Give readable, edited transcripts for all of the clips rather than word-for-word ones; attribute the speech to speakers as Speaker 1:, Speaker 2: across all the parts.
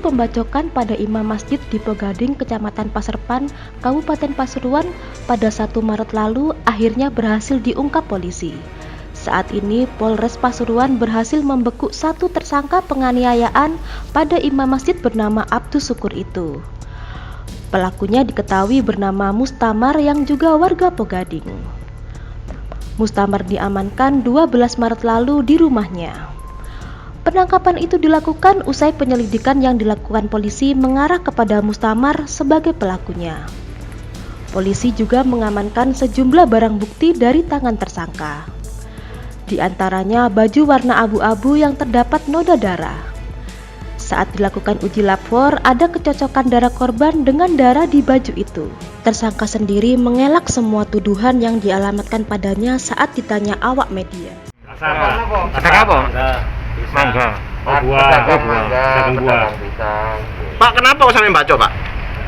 Speaker 1: pembacokan pada imam masjid di Pegading, Kecamatan Paserpan, Kabupaten Pasuruan pada 1 Maret lalu akhirnya berhasil diungkap polisi. Saat ini Polres Pasuruan berhasil membekuk 1 tersangka penganiayaan pada imam masjid bernama Abdus Syukur itu. Pelakunya diketahui bernama Mustamar yang juga warga Pegading. Mustamar diamankan 12 Maret lalu di rumahnya. Penangkapan itu dilakukan usai penyelidikan yang dilakukan polisi mengarah kepada Mustamar sebagai pelakunya. Polisi juga mengamankan sejumlah barang bukti dari tangan tersangka. Di antaranya baju warna abu-abu yang terdapat noda darah. Saat dilakukan uji lapor, ada kecocokan darah korban dengan darah di baju itu. Tersangka sendiri mengelak semua tuduhan yang dialamatkan padanya saat ditanya awak media.
Speaker 2: Ada apa? Mangga.
Speaker 3: Oh, buah. Pedagang buah.
Speaker 2: Pak, kenapa kok sampai baca, Pak?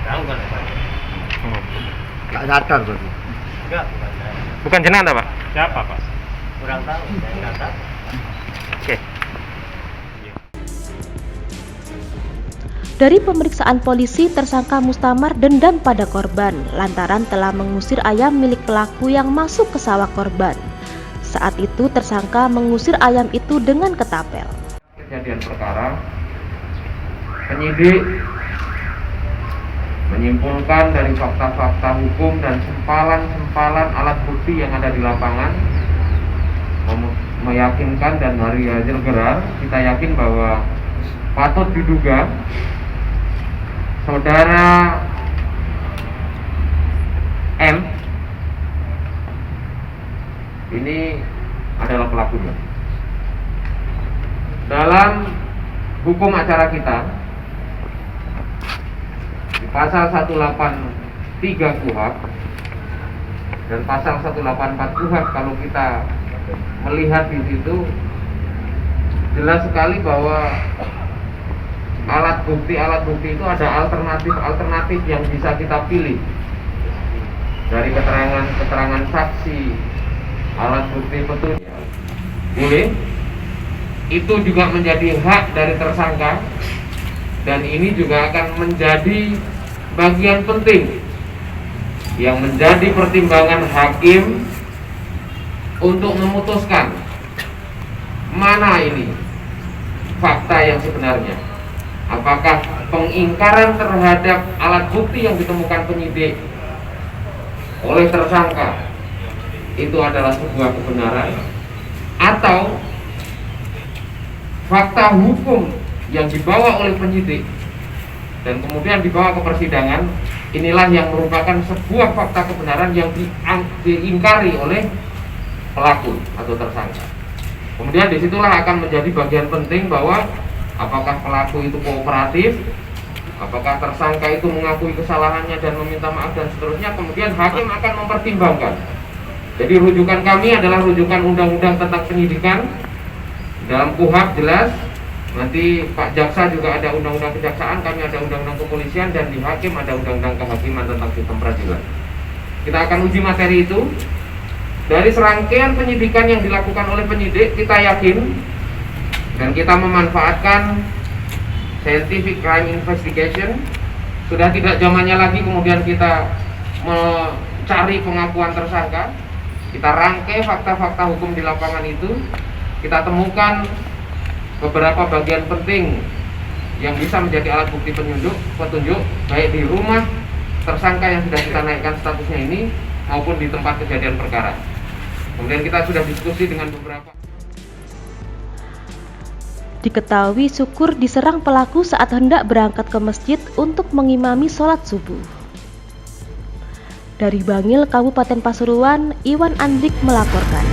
Speaker 3: Tahu kan?
Speaker 4: Nggak sadar berarti.
Speaker 3: Enggak,
Speaker 2: Bukan jenengan, Pak?
Speaker 3: siapa, Pak? Kurang tahu, saya enggak tahu.
Speaker 2: Oke.
Speaker 1: Dari pemeriksaan polisi, tersangka Mustamar dendam pada korban lantaran telah mengusir ayam milik pelaku yang masuk ke sawah korban. Saat itu tersangka mengusir ayam itu dengan ketapel.
Speaker 5: Kejadian perkara, penyidik menyimpulkan dari fakta-fakta hukum dan sempalan-sempalan alat bukti yang ada di lapangan, meyakinkan dan hari hasil gerak kita yakin bahwa patut diduga saudara M ini adalah pelakunya. Dalam hukum acara kita di pasal 183 KUHP dan pasal 184 KUHP, kalau kita melihat di situ jelas sekali bahwa alat bukti itu ada alternatif yang bisa kita pilih dari keterangan saksi, alat bukti petunjuk boleh. Itu juga menjadi hak dari tersangka, dan ini juga akan menjadi bagian penting yang menjadi pertimbangan hakim untuk memutuskan mana ini fakta yang sebenarnya. Apakah pengingkaran terhadap alat bukti yang ditemukan penyidik oleh tersangka itu adalah sebuah kebenaran, atau fakta hukum yang dibawa oleh penyidik dan kemudian dibawa ke persidangan, inilah yang merupakan sebuah fakta kebenaran yang diingkari oleh pelaku atau tersangka. Kemudian disitulah akan menjadi bagian penting bahwa apakah pelaku itu kooperatif, apakah tersangka itu mengakui kesalahannya dan meminta maaf dan seterusnya. Kemudian hakim akan mempertimbangkan. Jadi rujukan kami adalah rujukan undang-undang tentang penyidikan. Dalam KUHP jelas, nanti Pak Jaksa juga ada undang-undang kejaksaan, kami ada undang-undang kepolisian, dan di hakim ada undang-undang kehakiman tentang sistem peradilan. Kita akan uji materi itu. Dari serangkaian penyidikan yang dilakukan oleh penyidik, kita yakin dan kita memanfaatkan scientific crime investigation. Sudah tidak zamannya lagi kemudian kita mencari pengakuan tersangka. Kita rangkai fakta-fakta hukum di lapangan itu. Kita temukan beberapa bagian penting yang bisa menjadi alat bukti petunjuk baik di rumah tersangka yang sudah kita naikkan statusnya ini maupun di tempat kejadian perkara. Kemudian kita sudah diskusi dengan beberapa.
Speaker 1: Diketahui Syukur diserang pelaku saat hendak berangkat ke masjid untuk mengimami sholat subuh. Dari Bangil, Kabupaten Pasuruan, Iwan Andrik melaporkan.